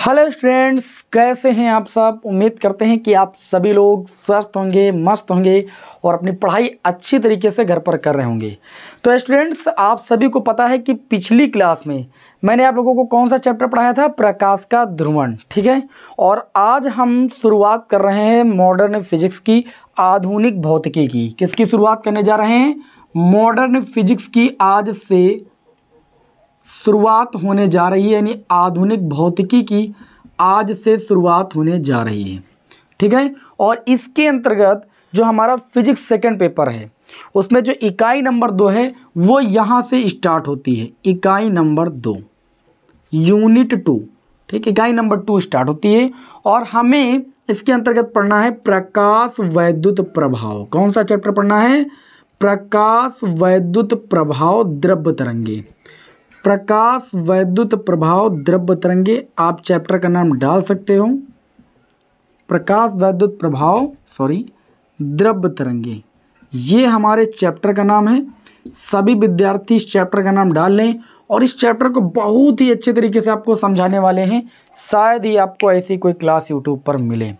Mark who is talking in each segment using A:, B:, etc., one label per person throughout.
A: Hello students, कैसे हैं आप सब। उम्मीद करते हैं कि आप सभी लोग स्वस्थ होंगे, मस्त होंगे और अपनी पढ़ाई अच्छी तरीके से घर पर कर रहे होंगे। तो स्टूडेंट्स, आप सभी को पता है कि पिछली क्लास में मैंने आप लोगों को कौन सा चैप्टर पढ़ाया था, प्रकाश का ध्रुवण। ठीक है, और आज हम शुरुआत कर रहे हैं मॉडर्न फिजिक्स की, आधुनिक भौतिकी की। किसकी शुरुआत करने जा रहे हैं? मॉडर्न फिजिक्स की आज से शुरुआत होने जा रही है, यानी आधुनिक भौतिकी की आज से शुरुआत होने जा रही है। ठीक है, और इसके अंतर्गत जो हमारा फिजिक्स सेकंड पेपर है उसमें जो इकाई नंबर 2 है वो यहाँ से स्टार्ट होती है। इकाई नंबर 2 यूनिट 2, ठीक, इकाई नंबर 2 स्टार्ट होती है और हमें इसके अंतर्गत पढ़ना है प्रकाश वैद्युत प्रभाव। कौन सा चैप्टर पढ़ना है? प्रकाश वैद्युत प्रभाव द्रव्य तरंगे। प्रकाश वैद्युत प्रभाव द्रव्य तरंगे, आप चैप्टर का नाम डाल सकते हो। प्रकाश वैद्युत प्रभाव द्रव्य तरंगे, ये हमारे चैप्टर का नाम है। सभी विद्यार्थी इस चैप्टर का नाम डाल लें और इस चैप्टर को बहुत ही अच्छे तरीके से आपको समझाने वाले हैं। शायद ही आपको ऐसी कोई क्लास यूट्यूब पर मिले।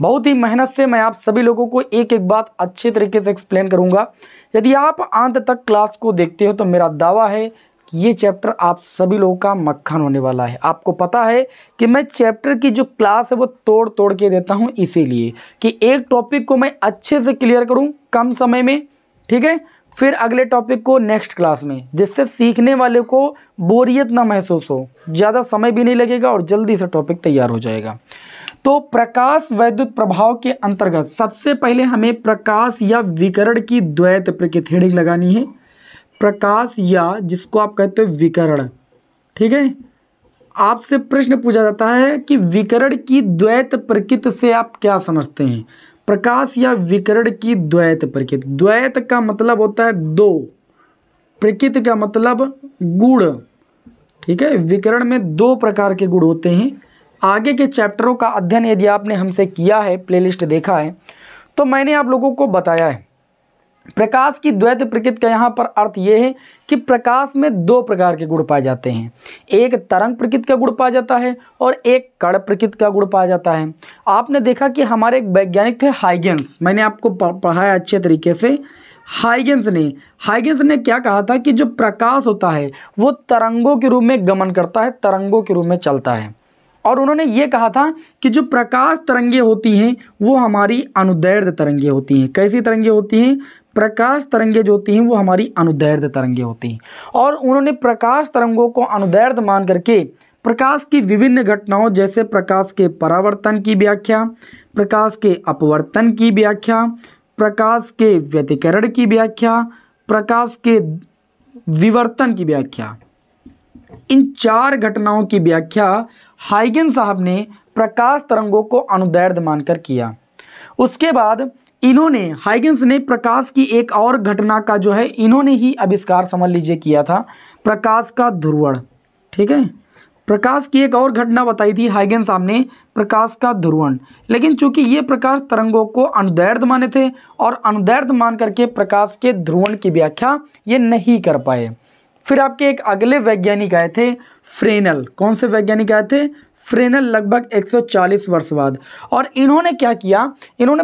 A: बहुत ही मेहनत से मैं आप सभी लोगों को एक एक बात अच्छे तरीके से एक्सप्लेन करूंगा। यदि आप अंत तक क्लास को देखते हो तो मेरा दावा है ये चैप्टर आप सभी लोगों का मक्खन होने वाला है। आपको पता है कि मैं चैप्टर की जो क्लास है वो तोड़ तोड़ के देता हूं, इसीलिए कि एक टॉपिक को मैं अच्छे से क्लियर करूं कम समय में। ठीक है, फिर अगले टॉपिक को नेक्स्ट क्लास में, जिससे सीखने वाले को बोरियत ना महसूस हो, ज़्यादा समय भी नहीं लगेगा और जल्दी से टॉपिक तैयार हो जाएगा। तो प्रकाश वैद्युत प्रभाव के अंतर्गत सबसे पहले हमें प्रकाश या विकिरण की द्वैत प्रकृति हेडिंग लगानी है। प्रकाश या जिसको आप कहते हो विकिरण। ठीक है, आपसे प्रश्न पूछा जाता है कि विकिरण की द्वैत प्रकृति से आप क्या समझते हैं? प्रकाश या विकिरण की द्वैत प्रकृति। द्वैत का मतलब होता है दो, प्रकृति का मतलब गुण। ठीक है, विकिरण में दो प्रकार के गुण होते हैं। आगे के चैप्टरों का अध्ययन यदि आपने हमसे किया है, प्लेलिस्ट देखा है, तो मैंने आप लोगों को बताया है प्रकाश की द्वैत प्रकृति का यहाँ पर अर्थ ये है कि प्रकाश में दो प्रकार के गुण पाए जाते हैं। एक तरंग प्रकृति का गुण पाया जाता है और एक कण प्रकृति का गुण पाया जाता है। आपने देखा कि हमारे एक वैज्ञानिक थे हाइगेंस, मैंने आपको पढ़ाया अच्छे तरीके से। हाइगेंस ने क्या कहा था कि जो प्रकाश होता है वो तरंगों के रूप में गमन करता है, तरंगों के रूप में चलता है। और उन्होंने ये कहा था कि जो प्रकाश तरंगे होती हैं वो हमारी अनुदैर्ध्य तरंगे होती हैं। कैसी तरंगे होती हैं? प्रकाश तरंगे जो होती हैं वो हमारी अनुदैर्ध्य तरंगे होती हैं। और उन्होंने प्रकाश तरंगों को अनुदैर्ध्य मान करके प्रकाश की विभिन्न घटनाओं, जैसे प्रकाश के परावर्तन की व्याख्या, प्रकाश के अपवर्तन की व्याख्या, प्रकाश के व्यतिकरण की व्याख्या, प्रकाश के विवर्तन की व्याख्या, इन चार घटनाओं की व्याख्या हाइगेंस साहब ने प्रकाश तरंगों को अनुदैर्ध्य मानकर किया। उसके बाद हाइगेंस ने प्रकाश की एक और घटना का जो है इन्होंने ही आविष्कार समझ लीजिए किया था, प्रकाश का ध्रुवण। ठीक है, प्रकाश की एक और घटना बताई थी हाइगेंस साहब ने, प्रकाश का ध्रुवण। लेकिन चूंकि ये प्रकाश तरंगों को अनुदैर्ध्य माने थे और अनुदैर्ध्य मान करके प्रकाश के ध्रुवण की व्याख्या ये नहीं कर पाए। फिर आपके एक अगले वैज्ञानिक आए थे, फ्रेनल। कौन से वैज्ञानिक आए थे? फ्रेनल, लगभग 140 वर्ष बाद। और इन्होंने क्या किया? इन्होंने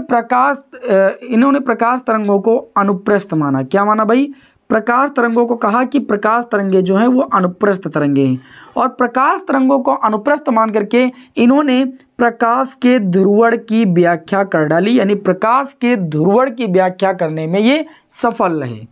A: प्रकाश तरंगों को अनुप्रस्थ माना। क्या माना भाई? प्रकाश तरंगों को कहा कि प्रकाश तरंगे जो हैं वो अनुप्रस्थ तरंगे हैं। और प्रकाश तरंगों को अनुप्रस्थ मान करके इन्होंने प्रकाश के ध्रुवण की व्याख्या कर डाली, यानी प्रकाश के ध्रुवण की व्याख्या करने में ये सफल रहे।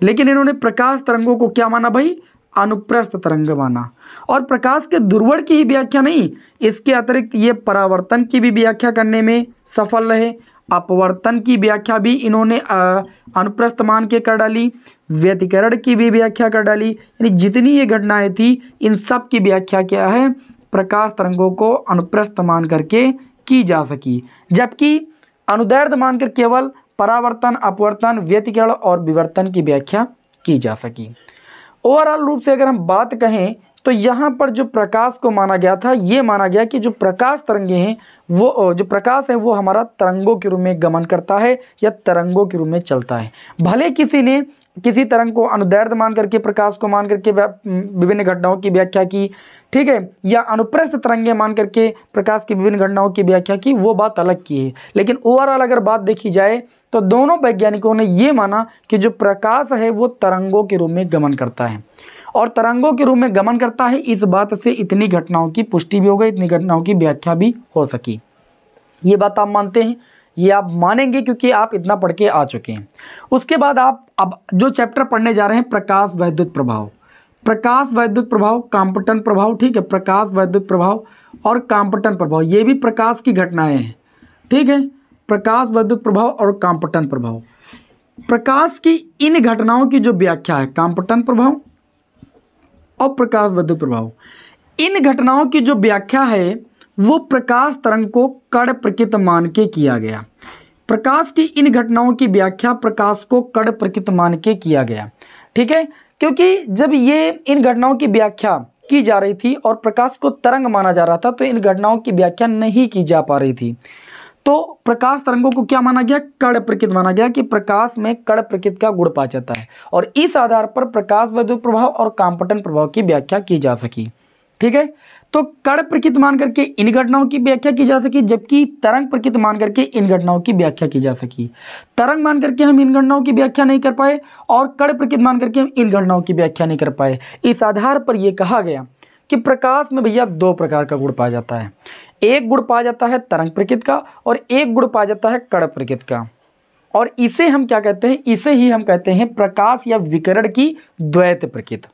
A: लेकिन इन्होंने प्रकाश तरंगों को क्या माना भाई? अनुप्रस्थ तरंग माना। और प्रकाश के ध्रुवण की ही व्याख्या नहीं, इसके अतिरिक्त ये परावर्तन की भी व्याख्या करने में सफल रहे। अपवर्तन की व्याख्या भी इन्होंने अनुप्रस्थ मान के कर डाली, व्यतिकरण की भी व्याख्या कर डाली। यानी जितनी ये घटनाएं थी इन सब की व्याख्या क्या है? प्रकाश तरंगों को अनुप्रस्थ मान करके की जा सकी, जबकि अनुदैर्ध्य मानकर केवल परावर्तन, अपवर्तन, व्यतिकरण और विवर्तन की व्याख्या की जा सकी। ओवरऑल रूप से अगर हम बात कहें तो यहाँ पर जो प्रकाश को माना गया था, ये माना गया कि जो प्रकाश तरंगे हैं वो, जो प्रकाश है वो हमारा तरंगों के रूप में गमन करता है या तरंगों के रूप में चलता है। भले किसी ने किसी तरंग को अनुदैर्ध्य मान करके, प्रकाश को मान करके विभिन्न घटनाओं की व्याख्या की, ठीक है, या अनुप्रस्थ तरंगे मान करके प्रकाश की विभिन्न घटनाओं की व्याख्या की, वो बात अलग की है। लेकिन ओवरऑल अगर बात देखी जाए तो दोनों वैज्ञानिकों ने ये माना कि जो प्रकाश है वो तरंगों के रूप में गमन करता है, और तरंगों के रूप में गमन करता है, इस बात से इतनी घटनाओं की पुष्टि भी हो गई, इतनी घटनाओं की व्याख्या भी हो सकी। ये बात आप मानते हैं? ये आप मानेंगे क्योंकि आप इतना पढ़ के आ चुके हैं। उसके बाद आप अब जो चैप्टर पढ़ने जा रहे हैं, प्रकाश वैद्युत प्रभाव, प्रकाश वैद्युत प्रभाव, कांपटन प्रभाव, ठीक है, प्रकाश वैद्युत प्रभाव और कांपटन प्रभाव, ये भी प्रकाश की घटनाएं हैं, ठीक है, प्रकाश वैद्युत प्रभाव और कांपटन प्रभाव। प्रकाश की इन घटनाओं की जो व्याख्या है, कांपटन प्रभाव और प्रकाश वैद्युत प्रभाव, इन घटनाओं की जो व्याख्या है वो प्रकाश तरंग को कण प्रकृत मान के किया गया। प्रकाश की इन घटनाओं की व्याख्या प्रकाश को कण प्रकृत मान के किया गया, ठीक है, क्योंकि जब ये इन घटनाओं की व्याख्या की जा रही थी और प्रकाश को तरंग माना जा रहा था, तो इन घटनाओं की व्याख्या नहीं की जा पा रही थी, तो प्रकाश तरंगों को क्या माना गया? कण प्रकृत माना गया, कि प्रकाश में कण प्रकृत का गुण पाया जाता है, और इस आधार पर प्रकाश वैद्युत प्रभाव और कांपटन प्रभाव की व्याख्या की जा सकी, ठीक है। तो कण प्रकृत मान करके इन घटनाओं की व्याख्या की जा सकी, जबकि तरंग प्रकृत मान करके इन घटनाओं की व्याख्या की जा सकी। तरंग मान करके हम इन घटनाओं की व्याख्या नहीं कर पाए और कण प्रकृत मान करके हम इन घटनाओं की व्याख्या नहीं कर पाए। इस आधार पर यह कहा गया कि प्रकाश में भैया दो प्रकार का गुण पाया जाता है, एक गुण पाया जाता है तरंग प्रकृत का और एक गुण पाया जाता है कण प्रकृत का, और इसे हम क्या कहते हैं? इसे ही हम कहते हैं प्रकाश या विकिरण की द्वैत प्रकृत।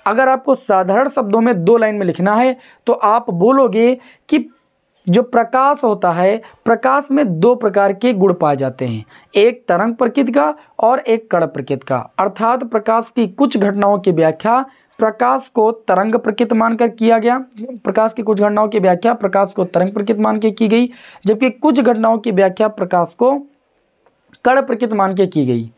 A: अगर आपको साधारण शब्दों में दो लाइन में लिखना है तो आप बोलोगे कि जो प्रकाश होता है, प्रकाश में दो प्रकार के गुण पाए जाते हैं, एक तरंग प्रकृति का और एक कण प्रकृति का। अर्थात प्रकाश की कुछ घटनाओं की व्याख्या प्रकाश को तरंग प्रकृति मानकर किया गया, प्रकाश की कुछ घटनाओं की व्याख्या प्रकाश को तरंग प्रकृति मान के की गई, जबकि कुछ घटनाओं की व्याख्या प्रकाश को कण प्रकृति मान के की गई।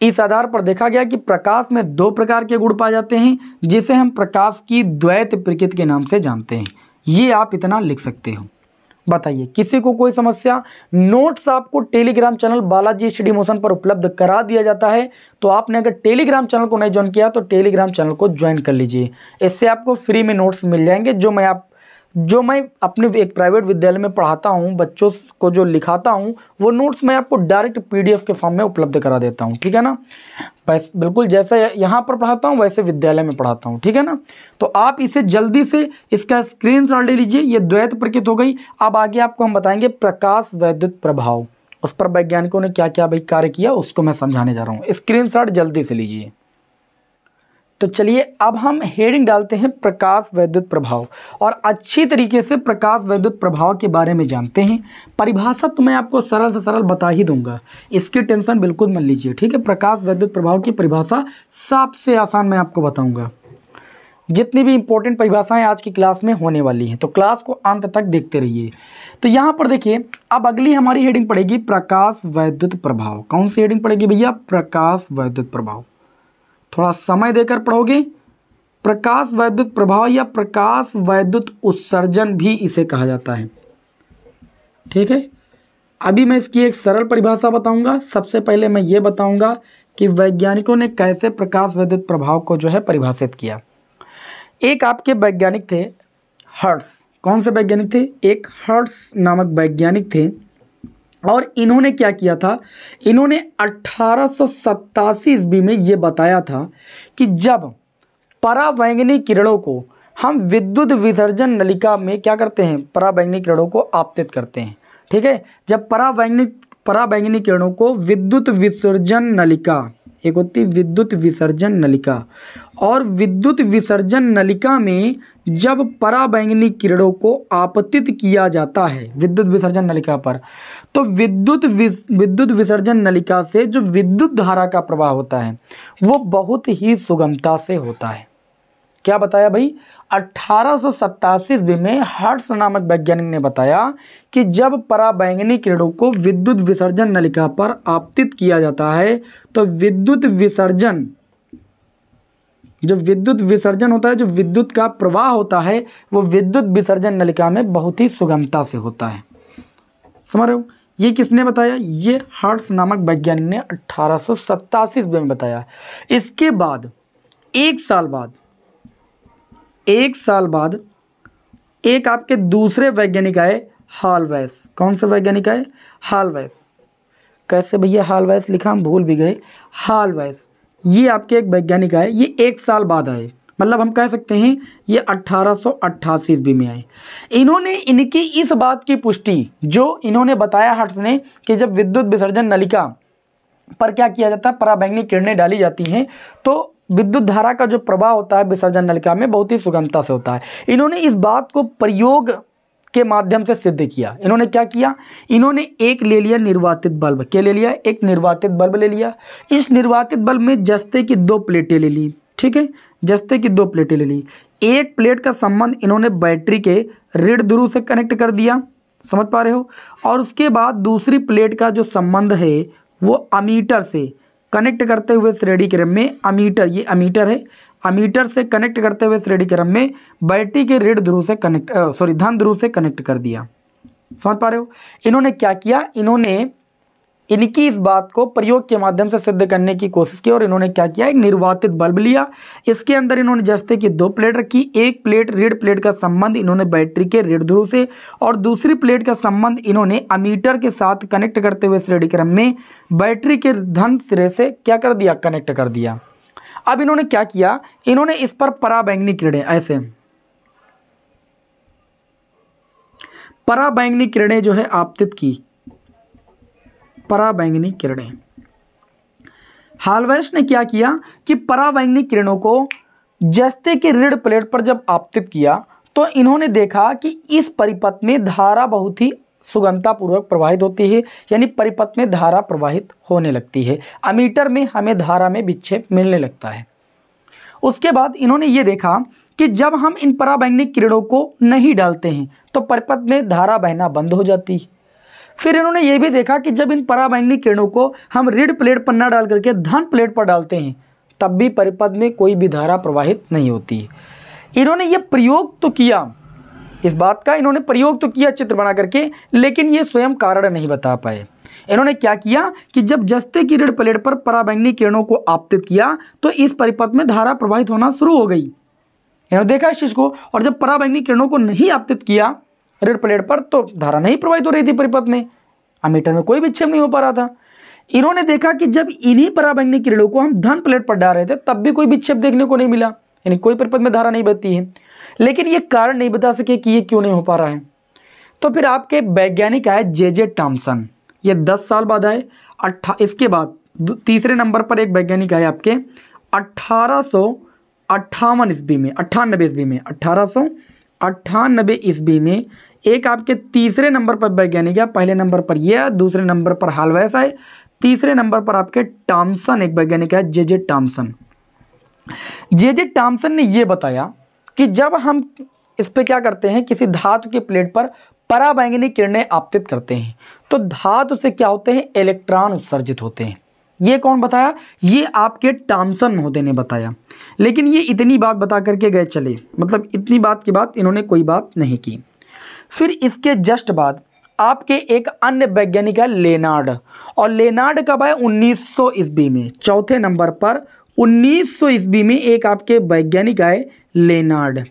A: इस आधार पर देखा गया कि प्रकाश में दो प्रकार के गुण पाए जाते हैं, जिसे हम प्रकाश की द्वैत प्रकृति के नाम से जानते हैं। ये आप इतना लिख सकते हो। बताइए, किसी को कोई समस्या? नोट्स आपको Telegram channel Balaji study motion पर उपलब्ध करा दिया जाता है, तो आपने अगर टेलीग्राम चैनल को नहीं ज्वाइन किया तो टेलीग्राम चैनल को ज्वाइन कर लीजिए। इससे आपको फ्री में नोट्स मिल जाएंगे, जो मैं अपने एक प्राइवेट विद्यालय में पढ़ाता हूँ, बच्चों को जो लिखाता हूँ, वो नोट्स मैं आपको डायरेक्ट PDF के फॉर्म में उपलब्ध करा देता हूँ, ठीक है ना। बस बिल्कुल जैसा यहाँ पर पढ़ाता हूँ वैसे विद्यालय में पढ़ाता हूँ, ठीक है ना। तो आप इसे जल्दी से इसका स्क्रीनशॉट ले लीजिए। ये द्वैत प्रकृति हो गई। अब आगे आपको हम बताएंगे प्रकाश वैद्युत प्रभाव, उस पर वैज्ञानिकों ने क्या क्या भाई कार्य किया उसको मैं समझाने जा रहा हूँ। स्क्रीनशॉट जल्दी से लीजिए। तो चलिए अब हम हेडिंग डालते हैं प्रकाश वैद्युत प्रभाव, और अच्छी तरीके से प्रकाश वैद्युत प्रभाव के बारे में जानते हैं। परिभाषा तो मैं आपको सरल से सरल बता ही दूंगा, इसकी टेंशन बिल्कुल मत लीजिए, ठीक है। प्रकाश वैद्युत प्रभाव की परिभाषा सबसे आसान मैं आपको बताऊंगा। जितनी भी इंपॉर्टेंट परिभाषाएं आज की क्लास में होने वाली हैं, तो क्लास को अंत तक देखते रहिए। तो यहाँ पर देखिए, अब अगली हमारी हेडिंग पड़ेगी प्रकाश वैद्युत प्रभाव। कौन सी हेडिंग पड़ेगी भैया? प्रकाश वैद्युत प्रभाव। थोड़ा समय देकर पढ़ोगे। प्रकाश वैद्युत प्रभाव या प्रकाश वैद्युत उत्सर्जन भी इसे कहा जाता है, ठीक है। अभी मैं इसकी एक सरल परिभाषा बताऊंगा। सबसे पहले मैं ये बताऊंगा कि वैज्ञानिकों ने कैसे प्रकाश वैद्युत प्रभाव को जो है परिभाषित किया। एक आपके वैज्ञानिक थे हर्ट्ज। कौन से वैज्ञानिक थे? एक हर्ट्ज नामक वैज्ञानिक थे, और इन्होंने क्या किया था? इन्होंने 1887 ईस्वी में ये बताया था कि जब पराबैंगनी किरणों को हम विद्युत विसर्जन नलिका में क्या करते हैं? पराबैंगनी किरणों को आपतित करते हैं, ठीक है। जब पराबैंगनी किरणों को विद्युत विसर्जन नलिका, एक होती है विद्युत विसर्जन नलिका, और विद्युत विसर्जन नलिका में जब पराबैंगनी किरणों को आपतित किया जाता है विद्युत विसर्जन नलिका पर, तो विद्युत विसर्जन नलिका से जो विद्युत धारा का प्रवाह होता है वो बहुत ही सुगमता से होता है। क्या बताया भाई? 1887 ईस्वी में हर्ट्ज नामक वैज्ञानिक ने बताया कि जब पराबैंगनी किरणों को विद्युत विसर्जन नलिका पर आपतित किया जाता है तो विद्युत विसर्जन होता है, जो विद्युत का प्रवाह होता है वो विद्युत विसर्जन नलिका में बहुत ही सुगमता से होता है। समझ रहे हो? ये किसने बताया? ये हर्ट्ज नामक वैज्ञानिक ने 1887 ईस्वी में बताया। इसके बाद एक साल बाद एक आपके दूसरे वैज्ञानिक आए, हालवेस। कौन से वैज्ञानिक आए? हालवेस। कैसे भैया हालवेस लिखा, हम भूल भी गए। हालवेस ये आपके एक वैज्ञानिक आए, ये एक साल बाद आए, मतलब हम कह सकते हैं ये 1888 ईस्वी में आए। इन्होंने इनकी इस बात की पुष्टि, जो इन्होंने बताया हर्ट्ज ने, कि जब विद्युत विसर्जन नलिका पर क्या किया जाता है, पराबैंगनी किरणें डाली जाती हैं, तो विद्युत धारा का जो प्रवाह होता है विसर्जन नलिका में बहुत ही सुगमता से होता है। इन्होंने इस बात को प्रयोग के माध्यम से सिद्ध किया। इन्होंने क्या किया? इन्होंने एक ले लिया निर्वातित बल्ब। क्या ले लिया? एक निर्वातित बल्ब ले लिया। इस निर्वातित बल्ब में जस्ते की 2 प्लेटें ले ली, ठीक है, जस्ते की 2 प्लेटें ले ली। एक प्लेट का संबंध इन्होंने बैटरी के ऋण ध्रुव से कनेक्ट कर दिया, समझ पा रहे हो, और उसके बाद दूसरी प्लेट का जो संबंध है वो अमीटर से कनेक्ट करते हुए श्रेणी क्रम में, अमीटर, ये अमीटर है, अमीटर से कनेक्ट करते हुए श्रेणी क्रम में बैटरी के ऋण ध्रुव से धन ध्रुव से कनेक्ट कर दिया। समझ पा रहे हो? इन्होंने क्या किया? इन्होंने इनकी इस बात को प्रयोग के माध्यम से सिद्ध करने की कोशिश की, और इन्होंने क्या किया? एक निर्वातित बल्ब लिया, इसके अंदर इन्होंने जस्ते की 2 प्लेट रखी। एक प्लेट ऋण प्लेट का संबंध इन्होंने बैटरी के ऋण ध्रुव से, और दूसरी प्लेट का संबंध इन्होंने अमीटर के साथ कनेक्ट करते हुए श्रेणी क्रम में बैटरी के धन सिरे से क्या कर दिया? कनेक्ट कर दिया। अब इन्होंने क्या किया? इन्होंने इस पर पराबैंगनी किरणें, ऐसे पराबैंगनी किरणें जो है आपतित की, पराबैंगनी किरणें। हालवेस ने क्या किया कि पराबैंगनी किरणों को जस्ते के ऋण प्लेट पर जब आपतित किया, तो इन्होंने देखा कि इस परिपथ में धारा बहुत ही सुगमता पूर्वक प्रवाहित होती है, यानी परिपथ में धारा प्रवाहित होने लगती है, अमीटर में हमें धारा में विक्षेप मिलने लगता है। उसके बाद इन्होंने ये देखा कि जब हम इन पराबैंगनी किरणों को नहीं डालते हैं तो परिपथ में धारा बहना बंद हो जाती है। फिर इन्होंने ये भी देखा कि जब इन पराबैंगनी किरणों को हम ऋण प्लेट पर न डाल करके धन प्लेट पर डालते हैं तब भी परिपथ में कोई भी धारा प्रवाहित नहीं होती है। इन्होंने ये प्रयोग तो किया, इस बात का इन्होंने प्रयोग तो किया चित्र बना करके, लेकिन ये स्वयं कारण नहीं बता पाए। इन्होंने क्या किया कि जब जस्ते की ऋण प्लेट पर पराबैंगनी किरणों को आपतित किया तो इस परिपथ में धारा प्रवाहित होना शुरू हो गई। इन्होंने देखा इस चीज को, और जब पराबैंगनी किरणों को नहीं आपतित किया ऋण प्लेट पर तो धारा नहीं प्रवाहित हो रही थी परिपथ में, अमीटर में कोई विक्षेप नहीं हो पा रहा था। इन्होंने देखा कि जब इन्हीं पराबैंगनी किरणों को हम धन प्लेट पर डाल रहे थे तब भी कोई विक्षेप देखने को नहीं मिला, यानी कोई परिपथ में धारा नहीं बहती है। लेकिन ये कारण नहीं बता सके कि ये क्यों नहीं हो पा रहा है। तो फिर आपके वैज्ञानिक आए जे टॉमसन, ये 10 साल बाद आए। इसके बाद तीसरे नंबर पर एक वैज्ञानिक आए आपके 1858 ईस्वी में, 98 ईस्वी में, 1898 ईस्वी में एक आपके तीसरे नंबर पर वैज्ञानिक है। पहले नंबर पर ये, दूसरे नंबर पर हालवेस आए, तीसरे नंबर पर आपके टॉमसन एक वैज्ञानिक है, जे टॉमसन। जे टॉमसन ने यह बताया कि जब हम इस पे क्या करते हैं, किसी धातु के प्लेट पर पराबैंगनी किरणें आपतित करते हैं तो धातु से क्या होते हैं? इलेक्ट्रॉन उत्सर्जित होते हैं। ये कौन बताया? ये आपके टॉमसन महोदय ने बताया। लेकिन ये इतनी बात बता करके गए चले, मतलब इतनी बात के बाद इन्होंने कोई बात नहीं की। फिर इसके जस्ट बाद आपके एक अन्य वैज्ञानिक है लेनार्ड, और लेनार्ड कब आए? 1900 ईस्वी में। चौथे नंबर पर 1900 ईस्वी में एक आपके वैज्ञानिक आए लेनार्ड।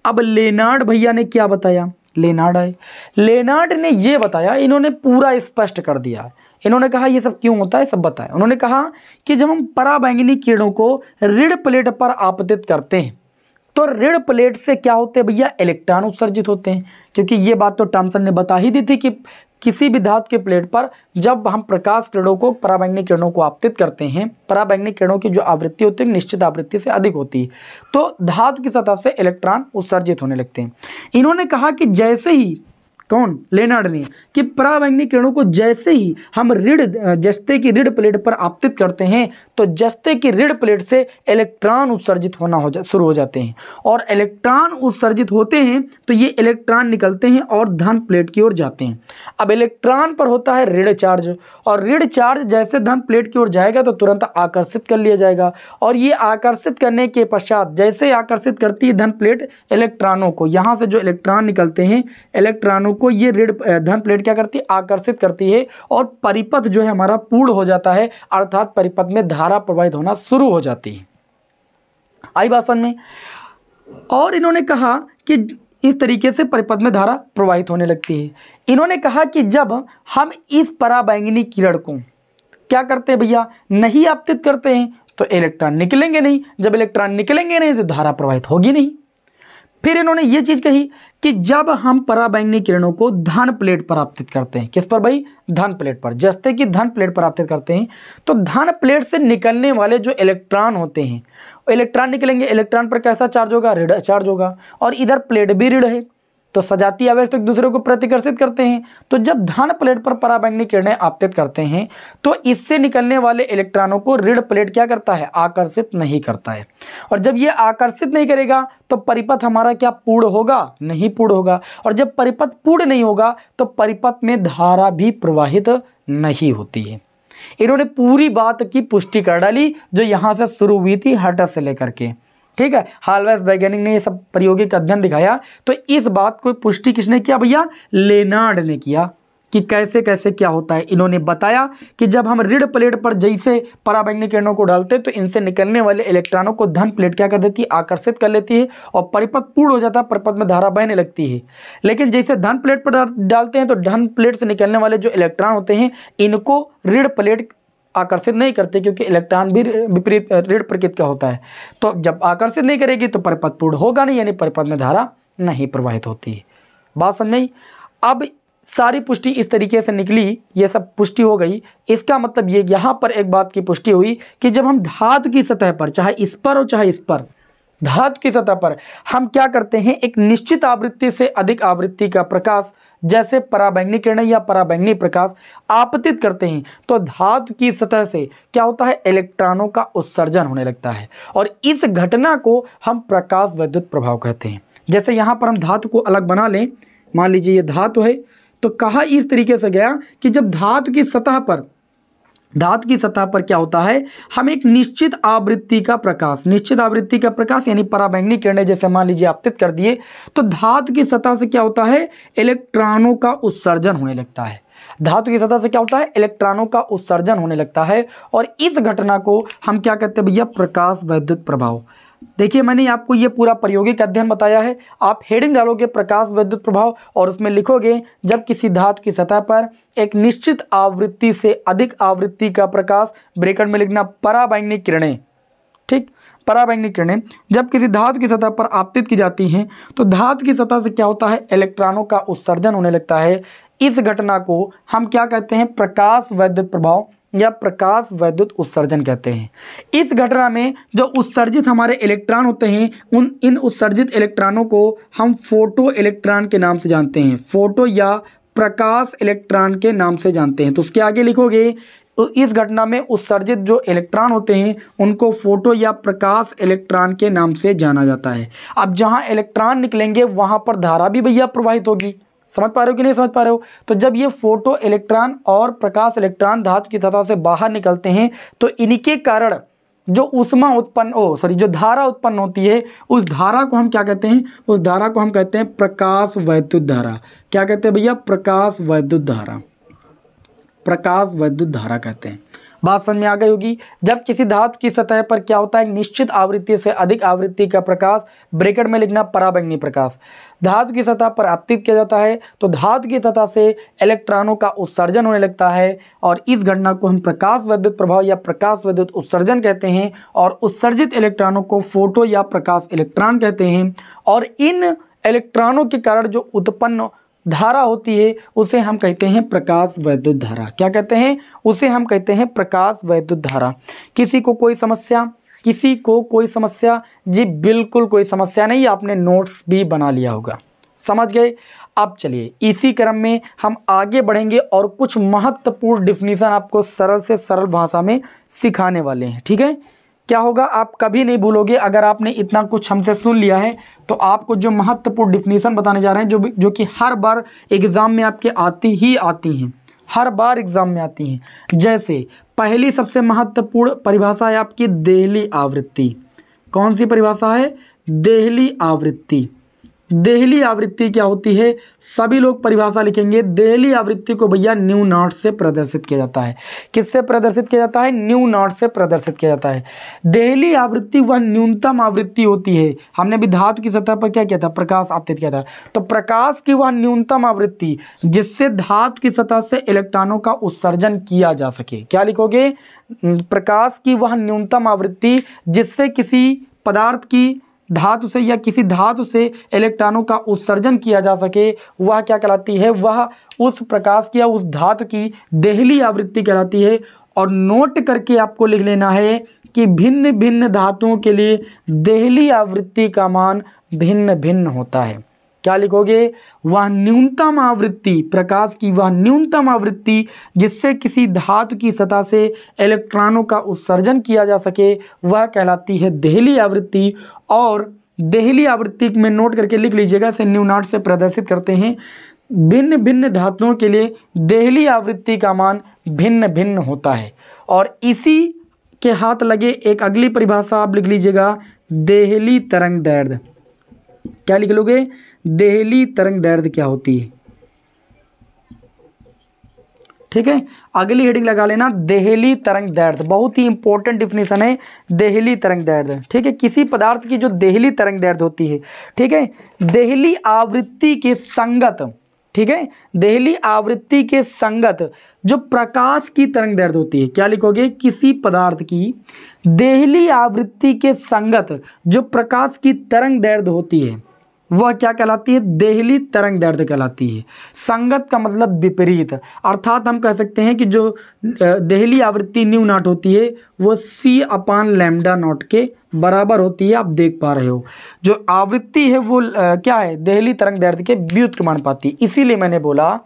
A: अब लेनार्ड भैया ने क्या बताया? लेनार्ड आए, लेनार्ड ने ये बताया, इन्होंने पूरा स्पष्ट कर दिया। इन्होंने कहा ये सब क्यों होता है, सब बताया। उन्होंने कहा कि जब हम पराबैंगनी किरणों को ऋण प्लेट पर आपतित करते हैं तो ऋण प्लेट से क्या होते हैं भैया? इलेक्ट्रॉन उत्सर्जित होते हैं, क्योंकि ये बात तो टॉमसन ने बता ही दी थी कि किसी भी धातु के प्लेट पर जब हम प्रकाश किरणों को, पराबैंगनी किरणों को आपतित करते हैं, पराबैंगनी किरणों की जो आवृत्ति होती है निश्चित आवृत्ति से अधिक होती है, तो धातु की सतह से इलेक्ट्रॉन उत्सर्जित होने लगते हैं। इन्होंने कहा कि जैसे ही, कौन? लेनार्ड ने, कि पराबैंगनी किरणों को जैसे ही हम जस्ते की ऋण प्लेट पर आपतित करते हैं तो जस्ते की ऋण प्लेट से इलेक्ट्रॉन उत्सर्जित होना शुरू हो जाते हैं, और इलेक्ट्रॉन उत्सर्जित होते हैं तो ये इलेक्ट्रॉन निकलते हैं और धन प्लेट की ओर जाते हैं। अब इलेक्ट्रॉन पर होता है ऋण चार्ज, और ऋण चार्ज जैसे धन प्लेट की ओर जाएगा तो तुरंत आकर्षित कर लिया जाएगा, और ये आकर्षित करने के पश्चात जैसे आकर्षित करती है धन प्लेट इलेक्ट्रॉनों को, यहाँ से जो इलेक्ट्रॉन निकलते हैं इलेक्ट्रॉनों को ये ऋण धन प्लेट क्या करती है, आकर्षित करती है और परिपथ जो है हमारा पूर्ण हो जाता है, अर्थात परिपथ में धारा प्रवाहित होना शुरू हो जाती है। आई बात समझ में। और इन्होंने कहा कि इस तरीके से परिपथ में धारा प्रवाहित होने लगती है। इन्होंने कहा कि जब हम इस पराबैंगनी किरण को क्या करते हैं भैया, नहीं आपतित करते हैं तो इलेक्ट्रॉन निकलेंगे नहीं, जब इलेक्ट्रॉन निकलेंगे नहीं तो धारा प्रवाहित होगी नहीं। फिर इन्होंने ये चीज़ कही कि जब हम पराबैंगनी किरणों को धन प्लेट पर आपतित करते हैं, किस पर भाई, धन प्लेट पर, जैसे कि धन प्लेट पर आपतित करते हैं तो धन प्लेट से निकलने वाले जो इलेक्ट्रॉन होते हैं, इलेक्ट्रॉन निकलेंगे, इलेक्ट्रॉन पर कैसा चार्ज होगा, ऋण चार्ज होगा, और इधर प्लेट भी ऋण है तो सजातीय आवेश तो एक दूसरे को प्रतिकर्षित करते हैं। तो जब धन प्लेट पर पराबैंगनी किरणें आपतित करते हैं तो इससे निकलने वाले इलेक्ट्रॉनों को ऋण प्लेट क्या करता है, आकर्षित नहीं करता है। और जब ये आकर्षित नहीं करेगा तो परिपथ हमारा क्या पूर्ण होगा, नहीं पूर्ण होगा। और जब परिपथ पूर्ण नहीं होगा तो परिपथ में धारा भी प्रवाहित नहीं होती है। इन्होंने पूरी बात की पुष्टि कर डाली जो यहाँ से शुरू हुई थी हर्ट्ज से लेकर के, ठीक है। हाल्वेस वैज्ञानिक ने ये सब प्रायोगिक अध्ययन दिखाया, तो इस बात को पुष्टि किसने किया भैया, लेनार्ड ने किया कि कैसे कैसे क्या होता है। इन्होंने बताया कि जब हम ऋण प्लेट पर जैसे पराबैंगनी किरणों को डालते हैं तो इनसे निकलने वाले इलेक्ट्रॉनों को धन प्लेट क्या कर देती है, आकर्षित कर लेती है और परिपथ पूर्ण हो जाता है, परिपथ में धारा बहने लगती है। लेकिन जैसे धन प्लेट पर डालते हैं तो धन प्लेट से निकलने वाले जो इलेक्ट्रॉन होते हैं इनको ऋण प्लेट आकर्षित नहीं करते, क्योंकि इलेक्ट्रॉन भी विपरीत ऋण प्रकृति का होता है। तो जब आकर्षित नहीं करेगी तो परिपथ पूर्ण होगा नहीं, यानी परिपथ में धारा नहीं प्रवाहित होती है। बात समझ में। अब सारी पुष्टि इस तरीके से निकली, ये सब पुष्टि हो गई। इसका मतलब ये यहाँ पर एक बात की पुष्टि हुई कि जब हम धातु की सतह पर, चाहे इस पर हो चाहे इस पर, धातु की सतह पर हम क्या करते हैं, एक निश्चित आवृत्ति से अधिक आवृत्ति का प्रकाश जैसे पराबैंगनी किरणें या पराबैंगनी प्रकाश आपतित करते हैं तो धातु की सतह से क्या होता है, इलेक्ट्रॉनों का उत्सर्जन होने लगता है। और इस घटना को हम प्रकाश वैद्युत प्रभाव कहते हैं। जैसे यहाँ पर हम धातु को अलग बना लें, मान लीजिए ये धातु है, तो कहा इस तरीके से गया कि जब धातु की सतह पर क्या होता है, हम एक निश्चित आवृत्ति का प्रकाश यानी पराबैंगनी किरणें जैसे मान लीजिए आपतित कर दिए तो धातु की सतह से क्या होता है, इलेक्ट्रॉनों का उत्सर्जन होने लगता है। धातु की सतह से क्या होता है, इलेक्ट्रॉनों का उत्सर्जन होने लगता है। और इस घटना को हम क्या कहते हैं भैया, प्रकाश वैद्युत प्रभाव। देखिए मैंने आपको ये पूरा प्रायोगिक अध्ययन बताया है। आप हेडिंग डालोगे प्रकाश वैद्युत प्रभाव और उसमें लिखोगे जब किसी धातु की सतह पर एक निश्चित आवृत्ति से अधिक आवृत्ति का प्रकाश, ब्रैकेट में लिखना पराबैंगनी किरणें, ठीक, पराबैंगनी किरणें जब किसी धातु की सतह पर आपतित की जाती हैं तो धातु की सतह से क्या होता है, इलेक्ट्रॉनों का उत्सर्जन होने लगता है। इस घटना को हम क्या कहते हैं, प्रकाश वैद्युत प्रभाव या प्रकाश वैद्युत उत्सर्जन कहते हैं। इस घटना में जो उत्सर्जित हमारे इलेक्ट्रॉन होते हैं इन उत्सर्जित इलेक्ट्रॉनों को हम फोटो इलेक्ट्रॉन के नाम से जानते हैं, फोटो या प्रकाश इलेक्ट्रॉन के नाम से जानते हैं। तो उसके आगे लिखोगे तो इस घटना में उत्सर्जित जो इलेक्ट्रॉन होते हैं उनको फोटो या प्रकाश इलेक्ट्रॉन के नाम से जाना जाता है। अब जहाँ इलेक्ट्रॉन निकलेंगे वहाँ पर धारा भी भैया प्रवाहित होगी। समझ पा रहे हो कि नहीं समझ पा रहे हो। तो जब ये फोटो इलेक्ट्रॉन और प्रकाश इलेक्ट्रॉन धातु की सतह से बाहर निकलते हैं तो इनके कारण जो जो धारा उत्पन्न होती है उस धारा को हम क्या कहते हैं, उस धारा को हम कहते हैं प्रकाश वैद्युत धारा। क्या कहते हैं भैया, प्रकाश वैद्युत धारा, प्रकाश वैद्युत धारा कहते हैं। बात समझ में आ गई होगी। जब किसी धातु की सतह पर क्या होता है, निश्चित आवृत्ति से अधिक आवृत्ति का प्रकाश, ब्रैकेट में लिखना पराबैंगनी प्रकाश, धातु की सतह पर आपतित किया जाता है तो धातु की सतह से इलेक्ट्रॉनों का उत्सर्जन होने लगता है और इस घटना को हम प्रकाश वैद्युत प्रभाव या प्रकाश वैद्युत उत्सर्जन कहते हैं। और उत्सर्जित इलेक्ट्रॉनों को फोटो या प्रकाश इलेक्ट्रॉन कहते हैं। और इन इलेक्ट्रॉनों के कारण जो उत्पन्न धारा होती है उसे हम कहते हैं प्रकाश वैद्युत धारा। क्या कहते हैं, उसे हम कहते हैं प्रकाश वैद्युत धारा। किसी को कोई समस्या, किसी को कोई समस्या? जी बिल्कुल कोई समस्या नहीं, आपने नोट्स भी बना लिया होगा, समझ गए। अब चलिए इसी क्रम में हम आगे बढ़ेंगे और कुछ महत्वपूर्ण डिफिनीशन आपको सरल से सरल भाषा में सिखाने वाले हैं, ठीक है। क्या होगा, आप कभी नहीं भूलोगे अगर आपने इतना कुछ हमसे सुन लिया है तो आपको जो महत्वपूर्ण डिफिनीशन बताने जा रहे हैं जो कि हर बार एग्ज़ाम में आपके आती हैं, हर बार एग्ज़ाम में आती हैं। जैसे पहली सबसे महत्वपूर्ण परिभाषा है आपकी देहली आवृत्ति। कौन सी परिभाषा है, देहली आवृत्ति। देहली आवृत्ति क्या होती है? सभी लोग परिभाषा लिखेंगे। देहली आवृत्ति को भैया न्यू नॉट से प्रदर्शित किया जाता है। किससे प्रदर्शित किया जाता है? न्यू नॉट से प्रदर्शित किया जाता है। देहली आवृत्ति वह न्यूनतम आवृत्ति होती है। हमने भी धातु की सतह पर क्या किया था? प्रकाश आपतित किया था। तो प्रकाश की वह न्यूनतम आवृत्ति जिससे धातु की सतह से इलेक्ट्रॉनों का उत्सर्जन किया जा सके। क्या लिखोगे? प्रकाश की वह न्यूनतम आवृत्ति जिससे किसी पदार्थ की धातु से या किसी धातु से इलेक्ट्रॉनों का उत्सर्जन किया जा सके, वह क्या कहलाती है? वह उस प्रकाश की या उस धातु की देहली आवृत्ति कहलाती है। और नोट करके आपको लिख लेना है कि भिन्न भिन्न धातुओं के लिए देहली आवृत्ति का मान भिन्न भिन्न होता है। क्या लिखोगे? वह न्यूनतम आवृत्ति, प्रकाश की वह न्यूनतम आवृत्ति जिससे किसी धातु की सतह से इलेक्ट्रॉनों का उत्सर्जन किया जा सके, वह कहलाती है देहली आवृत्ति। और देहली आवृत्ति में नोट करके लिख लीजिएगा, इसे न्यू नॉट से प्रदर्शित करते हैं। भिन्न भिन्न धातुओं के लिए देहली आवृत्ति का मान भिन्न भिन्न होता है। और इसी के हाथ लगे एक अगली परिभाषा आप लिख लीजिएगा, देहली तरंग दैर्ध्य। क्या लिख लोगे? देहली तरंग दैर्ध्य क्या होती है? ठीक है, अगली हेडिंग लगा लेना, देहली तरंग दैर्ध्य। बहुत ही इंपॉर्टेंट डिफिनेशन है देहली तरंग दैर्ध्य। ठीक है, किसी पदार्थ की जो देहली तरंग दैर्ध्य होती है, ठीक है, देहली आवृत्ति के संगत, ठीक है, देहली आवृत्ति के संगत जो प्रकाश की तरंग दैर्ध्य होती है। क्या लिखोगे? किसी पदार्थ की देहली आवृत्ति के संगत जो प्रकाश की तरंग दैर्ध्य होती है, वह क्या कहलाती है? देहली तरंग दैर्ध्य कहलाती है। संगत का मतलब विपरीत, अर्थात हम कह सकते हैं कि जो देहली आवृत्ति न्यू नॉट होती है वो c/λ0 के बराबर होती है। आप देख पा रहे हो जो आवृत्ति है वो क्या है? देहली तरंग दैर्ध्य के व्युत्क्रमानुपाती। इसीलिए मैंने बोला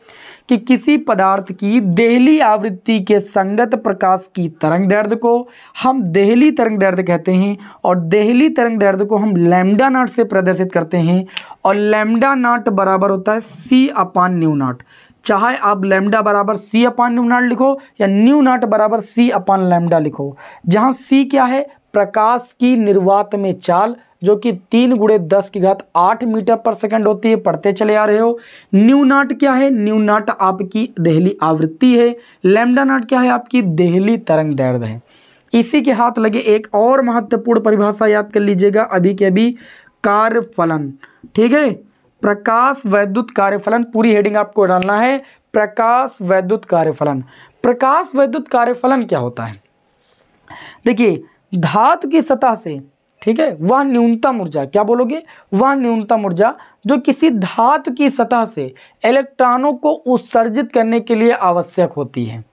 A: कि किसी पदार्थ की देहली आवृत्ति के संगत प्रकाश की तरंग दैर्ध्य को हम देहली तरंग दैर्ध्य कहते हैं। और देहली तरंग दैर्ध्य को हम लैम्डा नॉट से प्रदर्शित करते हैं। और लैम्डा नॉट बराबर होता है c/न्यू नॉट। चाहे आप लैम्डा बराबर c/न्यू नॉट लिखो या न्यू नॉट बराबर c/λ लिखो, जहाँ c क्या है? प्रकाश की निर्वात में चाल, जो कि 3 × 10⁸ मीटर पर सेकंड होती है। पढ़ते चले आ रहे हो। न्यू नॉट क्या है? न्यू नॉट आपकी देहली आवृत्ति है। लैम्डा नॉट क्या है? आपकी देहली तरंग दैर्ध्य है। इसी के हाथ लगे एक और महत्वपूर्ण परिभाषा याद कर लीजिएगा, अभी के अभी, कार्यफलन। ठीक है, प्रकाश वैद्युत कार्यफलन, पूरी हेडिंग आपको डालना है, प्रकाश वैद्युत कार्यफलन। प्रकाश वैद्युत कार्यफलन क्या होता है? देखिए, धातु की सतह से, ठीक है, वह न्यूनतम ऊर्जा, क्या बोलोगे? वह न्यूनतम ऊर्जा जो किसी धातु की सतह से इलेक्ट्रॉनों को उत्सर्जित करने के लिए आवश्यक होती है।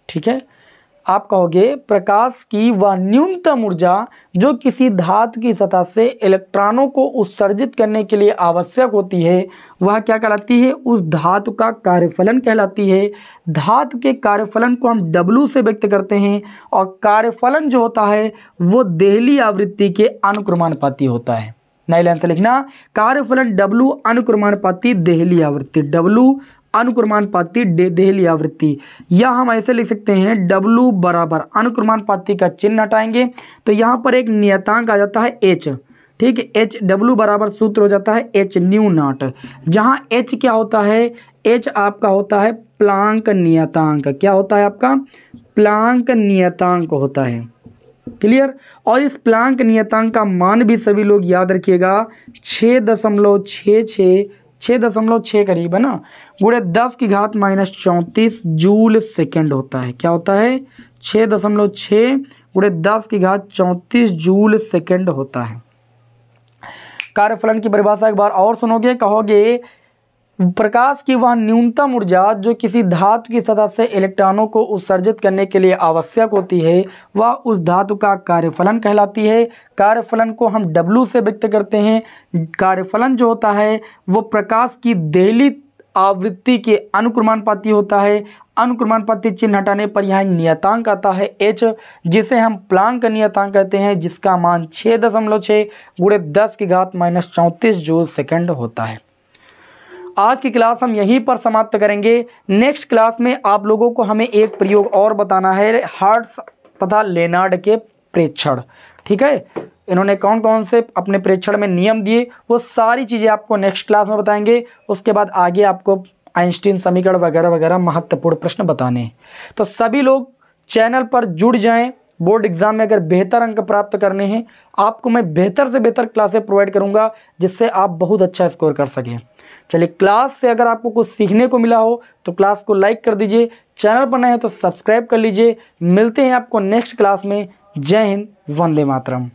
A: ठीक है, आप कहोगे प्रकाश की वह न्यूनतम ऊर्जा जो किसी धातु की सतह से इलेक्ट्रॉनों को उत्सर्जित करने के लिए आवश्यक होती है, वह क्या कहलाती है? उस धातु का कार्यफलन कहलाती है। धातु के कार्यफलन को हम W से व्यक्त करते हैं। और कार्यफलन जो होता है वो देहली आवृत्ति के अनुक्रमानुपाती होता है। नई लाइन से लिखना, कार्यफलन W अनुक्रमानुपाती देहली आवृत्ति, W अनुक्रमानुपाती देहली आवृत्ति। या हम ऐसे लिख सकते हैं, W बराबर, अनुक्रमानुपाती का चिन्ह हटाएंगे तो यहाँ पर एक नियतांक आ जाता है H। ठीक है, H, W बराबर सूत्र हो जाता है H न्यू नॉट, जहाँ H क्या होता है? H आपका होता है प्लांक नियतांक। क्या होता है आपका? प्लांक नियतांक होता है। क्लियर? और इस प्लांक नियतांक का मान भी सभी लोग याद रखिएगा, 6.6 करीब है ना, गुणे 10⁻−34 जूल सेकेंड होता है। क्या होता है? 6.6 गुणे 10⁻34 जूल सेकेंड होता है। कार्यफलन की परिभाषा एक बार और सुनोगे, कहोगे प्रकाश की वह न्यूनतम ऊर्जा जो किसी धातु की सतह से इलेक्ट्रॉनों को उत्सर्जित करने के लिए आवश्यक होती है, वह उस धातु का कार्यफलन कहलाती है। कार्यफलन को हम W से व्यक्त करते हैं। कार्यफलन जो होता है वो प्रकाश की देहली आवृत्ति के अनुक्रमानुपाती होता है। अनुक्रमानुपाती चिन्ह हटाने पर यहाँ नियतांक आता है H, जिसे हम प्लांक नियतांक कहते हैं, जिसका मान 6.6 गुणे 10⁻−34 जूल सेकेंड होता है। आज की क्लास हम यहीं पर समाप्त करेंगे। नेक्स्ट क्लास में आप लोगों को हमें एक प्रयोग और बताना है, हर्ट्ज तथा लेनार्ड के प्रेक्षण। ठीक है, इन्होंने कौन कौन से अपने परीक्षण में नियम दिए, वो सारी चीज़ें आपको नेक्स्ट क्लास में बताएंगे। उसके बाद आगे आपको आइंस्टीन समीकरण वगैरह वगैरह महत्वपूर्ण प्रश्न बताने हैं। तो सभी लोग चैनल पर जुड़ जाएं। बोर्ड एग्जाम में अगर बेहतर अंक प्राप्त करने हैं, आपको मैं बेहतर से बेहतर क्लासें प्रोवाइड करूंगा, जिससे आप बहुत अच्छा स्कोर कर सकें। चलिए, क्लास से अगर आपको कुछ सीखने को मिला हो तो क्लास को लाइक कर दीजिए, चैनल पर नए हैं तो सब्सक्राइब कर लीजिए। मिलते हैं आपको नेक्स्ट क्लास में। जय हिंद, वंदे मातरम।